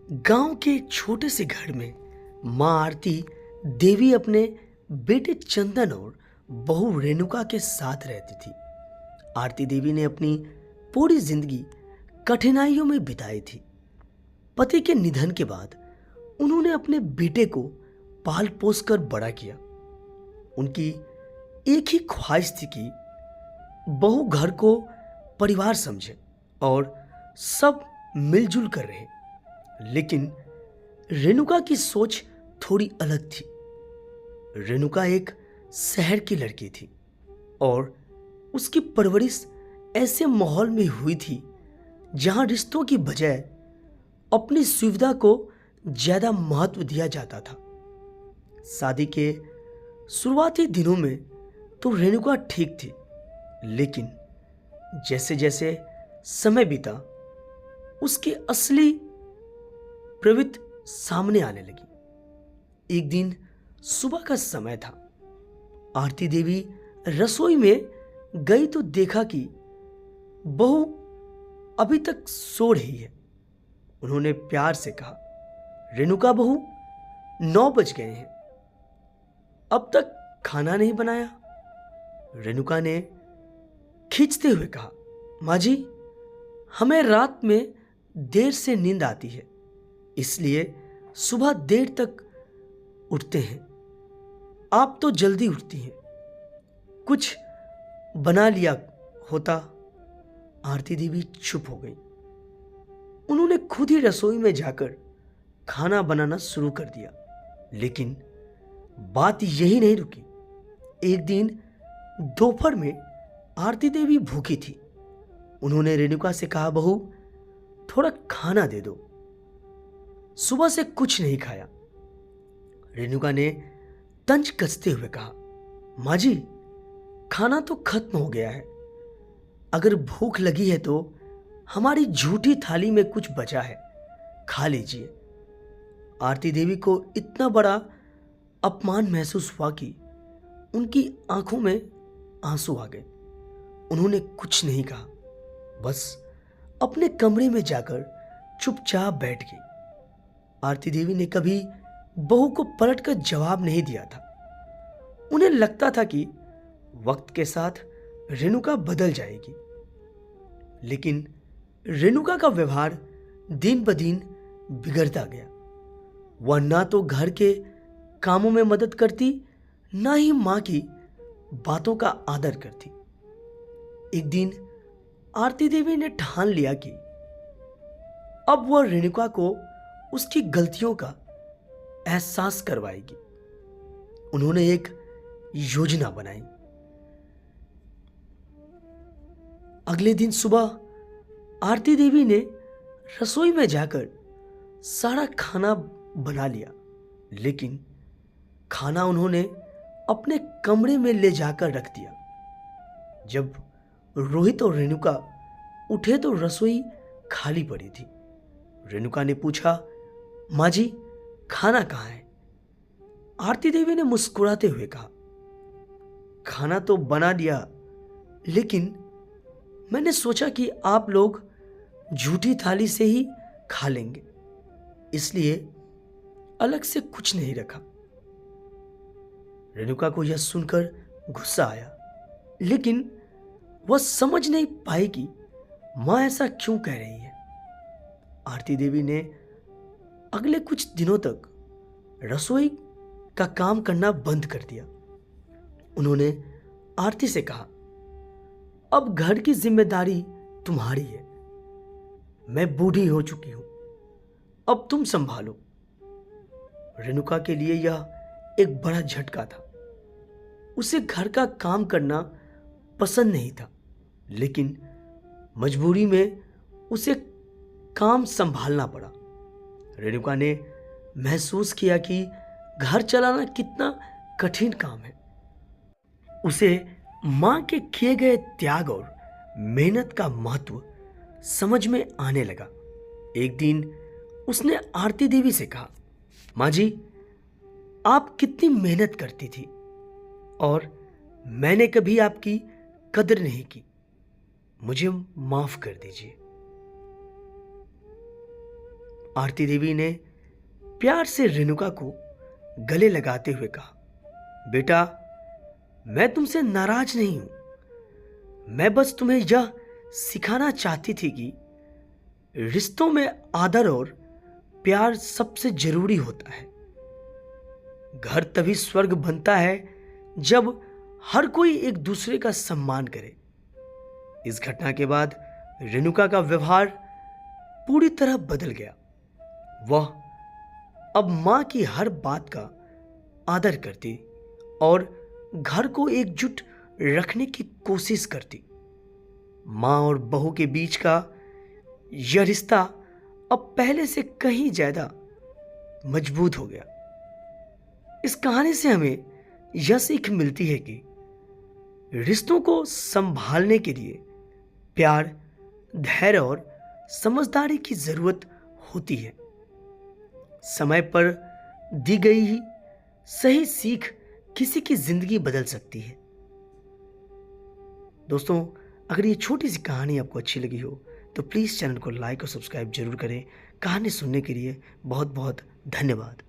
गांव के एक छोटे से घर में माँ आरती देवी अपने बेटे चंदन और बहू रेणुका के साथ रहती थी। आरती देवी ने अपनी पूरी जिंदगी कठिनाइयों में बिताई थी। पति के निधन के बाद उन्होंने अपने बेटे को पाल पोस कर बड़ा किया। उनकी एक ही ख्वाहिश थी कि बहू घर को परिवार समझे और सब मिलजुल कर रहे। लेकिन रेणुका की सोच थोड़ी अलग थी। रेणुका एक शहर की लड़की थी और उसकी परवरिश ऐसे माहौल में हुई थी जहां रिश्तों की बजाय अपनी सुविधा को ज्यादा महत्व दिया जाता था। शादी के शुरुआती दिनों में तो रेणुका ठीक थी, लेकिन जैसे जैसे समय बीता उसकी असली प्रवृत्ति सामने आने लगी। एक दिन सुबह का समय था। आरती देवी रसोई में गई तो देखा कि बहू अभी तक सो रही है। उन्होंने प्यार से कहा, रेणुका बहू, 9 बज गए हैं, अब तक खाना नहीं बनाया। रेणुका ने खींचते हुए कहा, माँ जी, हमें रात में देर से नींद आती है, इसलिए सुबह देर तक उठते हैं। आप तो जल्दी उठती हैं, कुछ बना लिया होता। आरती देवी चुप हो गई। उन्होंने खुद ही रसोई में जाकर खाना बनाना शुरू कर दिया। लेकिन बात यही नहीं रुकी। एक दिन दोपहर में आरती देवी भूखी थी। उन्होंने रेणुका से कहा, बहू, थोड़ा खाना दे दो, सुबह से कुछ नहीं खाया। रेणुका ने तंज कसते हुए कहा, माँ जी, खाना तो खत्म हो गया है। अगर भूख लगी है तो हमारी झूठी थाली में कुछ बचा है, खा लीजिए। आरती देवी को इतना बड़ा अपमान महसूस हुआ कि उनकी आंखों में आंसू आ गए। उन्होंने कुछ नहीं कहा, बस अपने कमरे में जाकर चुपचाप बैठ गई। आरती देवी ने कभी बहू को पलटकर जवाब नहीं दिया था। उन्हें लगता था कि वक्त के साथ रेणुका बदल जाएगी। लेकिन रेणुका का व्यवहार दिन ब दिन बिगड़ता गया। वह ना तो घर के कामों में मदद करती, ना ही मां की बातों का आदर करती। एक दिन आरती देवी ने ठान लिया कि अब वह रेणुका को उसकी गलतियों का एहसास करवाएगी। उन्होंने एक योजना बनाई। अगले दिन सुबह आरती देवी ने रसोई में जाकर सारा खाना बना लिया, लेकिन खाना उन्होंने अपने कमरे में ले जाकर रख दिया। जब रोहित और रेणुका उठे तो रसोई खाली पड़ी थी। रेणुका ने पूछा, माँ जी, खाना कहाँ है? आरती देवी ने मुस्कुराते हुए कहा, खाना तो बना दिया, लेकिन मैंने सोचा कि आप लोग झूठी थाली से ही खा लेंगे, इसलिए अलग से कुछ नहीं रखा। रेणुका को यह सुनकर गुस्सा आया, लेकिन वह समझ नहीं पाई कि मां ऐसा क्यों कह रही है। आरती देवी ने अगले कुछ दिनों तक रसोई का काम करना बंद कर दिया। उन्होंने आरती से कहा, अब घर की जिम्मेदारी तुम्हारी है। मैं बूढ़ी हो चुकी हूं, अब तुम संभालो। रेणुका के लिए यह एक बड़ा झटका था। उसे घर का काम करना पसंद नहीं था, लेकिन मजबूरी में उसे काम संभालना पड़ा। रेणुका ने महसूस किया कि घर चलाना कितना कठिन काम है। उसे मां के किए गए त्याग और मेहनत का महत्व समझ में आने लगा। एक दिन उसने आरती देवी से कहा, मां जी, आप कितनी मेहनत करती थी और मैंने कभी आपकी कदर नहीं की, मुझे माफ कर दीजिए। आरती देवी ने प्यार से रेणुका को गले लगाते हुए कहा, बेटा, मैं तुमसे नाराज नहीं हूं। मैं बस तुम्हें यह सिखाना चाहती थी कि रिश्तों में आदर और प्यार सबसे जरूरी होता है। घर तभी स्वर्ग बनता है जब हर कोई एक दूसरे का सम्मान करे। इस घटना के बाद रेणुका का व्यवहार पूरी तरह बदल गया। वह अब मां की हर बात का आदर करती और घर को एकजुट रखने की कोशिश करती। मां और बहू के बीच का यह रिश्ता अब पहले से कहीं ज्यादा मजबूत हो गया। इस कहानी से हमें यह सीख मिलती है कि रिश्तों को संभालने के लिए प्यार, धैर्य और समझदारी की जरूरत होती है। समय पर दी गई ही सही सीख किसी की जिंदगी बदल सकती है। दोस्तों, अगर ये छोटी सी कहानी आपको अच्छी लगी हो तो प्लीज़ चैनल को लाइक और सब्सक्राइब जरूर करें। कहानी सुनने के लिए बहुत बहुत धन्यवाद।